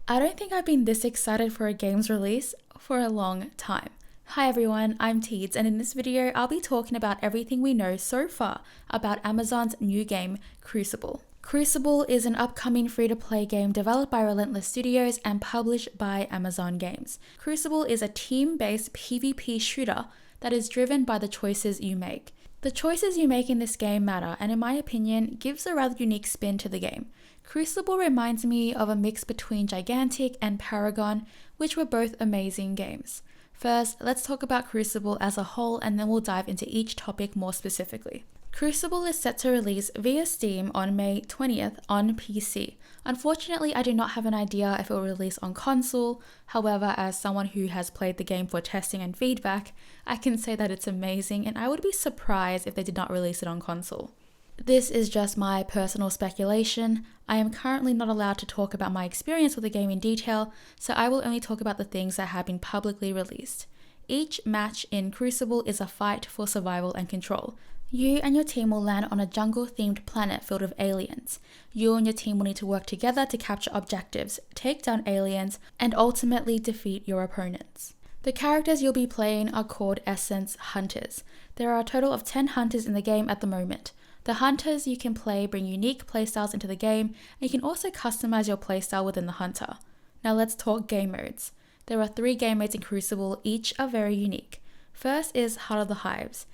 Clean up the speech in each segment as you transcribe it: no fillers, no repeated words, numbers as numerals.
I don't think I've been this excited for a game's release for a long time. Hi everyone, I'm Teeds, and in this video I'll be talking about everything we know so far about Amazon's new game, Crucible. Crucible is an upcoming free-to-play game developed by Relentless Studios and published by Amazon Games. Crucible is a team-based PvP shooter that is driven by the choices you make. The choices you make in this game matter, and in my opinion, gives a rather unique spin to the game. Crucible reminds me of a mix between Gigantic and Paragon, which were both amazing games. First, let's talk about Crucible as a whole, and then we'll dive into each topic more specifically. Crucible is set to release via Steam on May 20th on PC. Unfortunately, I do not have an idea if it will release on console. However, as someone who has played the game for testing and feedback, I can say that it's amazing, and I would be surprised if they did not release it on console. This is just my personal speculation. I am currently not allowed to talk about my experience with the game in detail, so I will only talk about the things that have been publicly released. Each match in Crucible is a fight for survival and control. You and your team will land on a jungle-themed planet filled with aliens. You and your team will need to work together to capture objectives, take down aliens, and ultimately defeat your opponents. The characters you'll be playing are called Essence Hunters. There are a total of 10 hunters in the game at the moment. The hunters you can play bring unique playstyles into the game, and you can also customize your playstyle within the hunter. Now let's talk game modes. There are 3 game modes in Crucible, each are very unique. First is Heart of the Hives.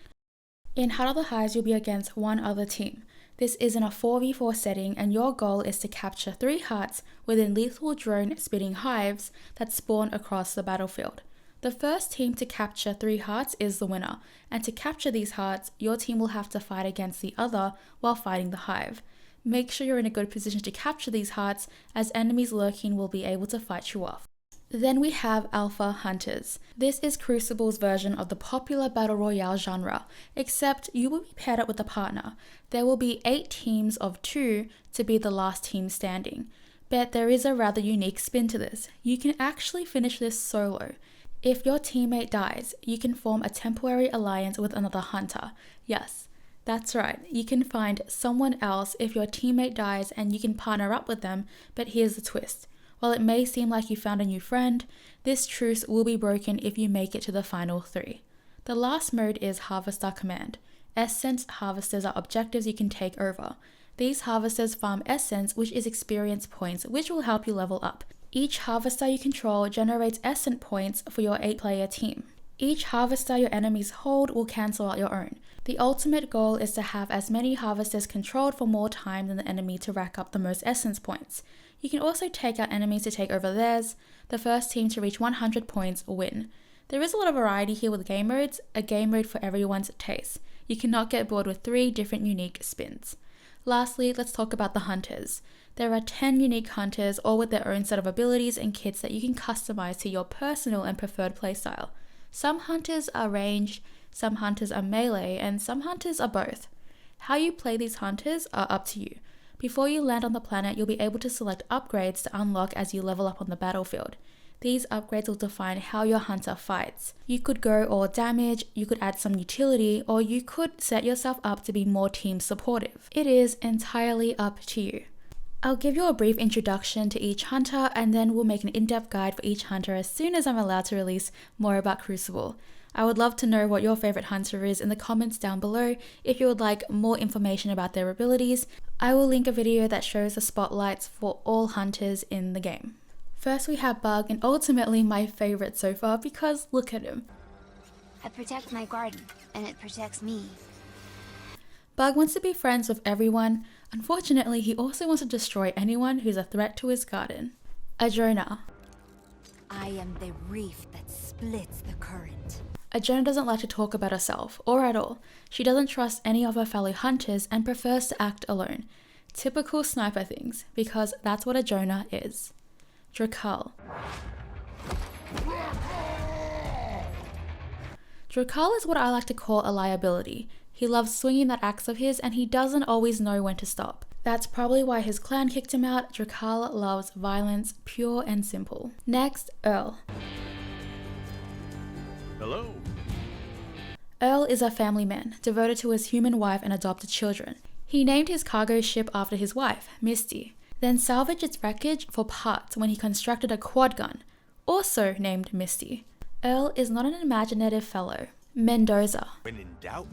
In Heart of the Hives, you'll be against one other team. This is in a 4v4 setting, and your goal is to capture 3 hearts within lethal drone spitting hives that spawn across the battlefield. The first team to capture 3 hearts is the winner, and to capture these hearts, your team will have to fight against the other while fighting the hive. Make sure you're in a good position to capture these hearts, as enemies lurking will be able to fight you off. Then we have Alpha Hunters. This is Crucible's version of the popular Battle Royale genre, except you will be paired up with a partner. There will be 8 teams of 2 to be the last team standing. But there is a rather unique spin to this. You can actually finish this solo. If your teammate dies, you can form a temporary alliance with another hunter. Yes, that's right, you can find someone else if your teammate dies and you can partner up with them, but here's the twist. While it may seem like you found a new friend, this truce will be broken if you make it to the final 3. The last mode is Harvester Command. Essence harvesters are objectives you can take over. These harvesters farm essence, which is experience points, which will help you level up. Each harvester you control generates essence points for your 8-player team. Each harvester your enemies hold will cancel out your own. The ultimate goal is to have as many harvesters controlled for more time than the enemy to rack up the most essence points. You can also take out enemies to take over theirs. The first team to reach 100 points will win. There is a lot of variety here with game modes, a game mode for everyone's taste. You cannot get bored with 3 different unique spins. Lastly, let's talk about the hunters. There are 10 unique hunters, all with their own set of abilities and kits that you can customize to your personal and preferred playstyle. Some hunters are ranged, some hunters are melee, and some hunters are both. How you play these hunters are up to you. Before you land on the planet, you'll be able to select upgrades to unlock as you level up on the battlefield. These upgrades will define how your hunter fights. You could go all damage, you could add some utility, or you could set yourself up to be more team supportive. It is entirely up to you. I'll give you a brief introduction to each hunter, and then we'll make an in-depth guide for each hunter as soon as I'm allowed to release more about Crucible. I would love to know what your favorite hunter is in the comments down below. If you would like more information about their abilities, I will link a video that shows the spotlights for all hunters in the game. First we have Bug, and ultimately my favorite so far because look at him. I protect my garden, and it protects me. Bug wants to be friends with everyone. Unfortunately, he also wants to destroy anyone who's a threat to his garden. Adrona. I am the reef that splits the current. Adrona doesn't like to talk about herself, or at all. She doesn't trust any of her fellow hunters and prefers to act alone. Typical sniper things, because that's what Adrona is. Drakal. Drakal is what I like to call a liability. He loves swinging that axe of his, and he doesn't always know when to stop. That's probably why his clan kicked him out. Drakal loves violence, pure and simple. Next, Earl. Hello. Earl is a family man, devoted to his human wife and adopted children. He named his cargo ship after his wife, Misty. then salvaged its wreckage for parts when he constructed a quad gun, also named Misty. Earl is not an imaginative fellow. Mendoza. When in doubt,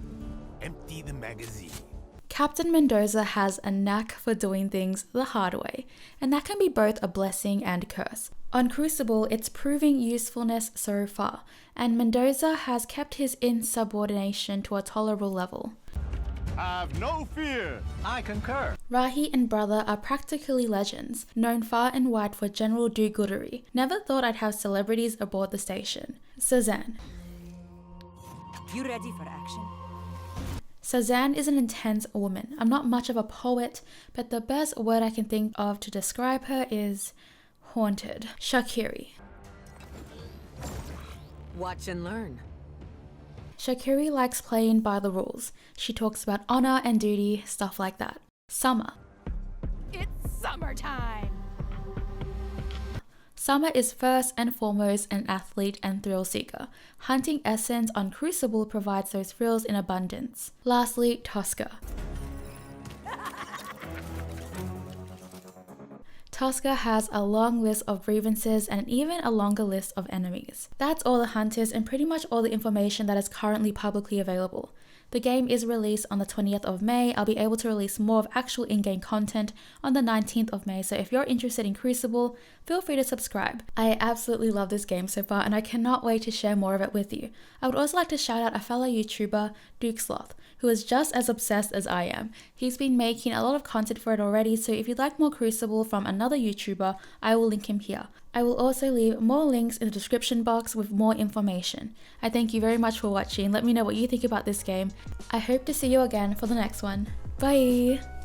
empty the magazine. Captain Mendoza has a knack for doing things the hard way, and that can be both a blessing and curse. On Crucible, it's proving usefulness so far, and Mendoza has kept his insubordination to a tolerable level. Have no fear. I concur. Rahi and Brother are practically legends, known far and wide for general do-goodery. Never thought I'd have celebrities aboard the station. Suzanne. You ready for action? Suzanne is an intense woman. I'm not much of a poet, but the best word I can think of to describe her is haunted. Shakiri. Watch and learn. Shakiri likes playing by the rules. She talks about honor and duty, stuff like that. Summer. It's summertime! Summer is first and foremost an athlete and thrill seeker. Hunting essence on Crucible provides those thrills in abundance. Lastly, Tosca. Tosca has a long list of grievances and even a longer list of enemies. That's all the hunters and pretty much all the information that is currently publicly available. The game is released on the 20th of May. I'll be able to release more of actual in-game content on the 19th of May, so if you're interested in Crucible, feel free to subscribe. I absolutely love this game so far and I cannot wait to share more of it with you. I would also like to shout out a fellow YouTuber, Duke Sloth, who is just as obsessed as I am. He's been making a lot of content for it already, so if you'd like more Crucible from another YouTuber, I will link him here. I will also leave more links in the description box with more information. I thank you very much for watching. Let me know what you think about this game. I hope to see you again for the next one. Bye!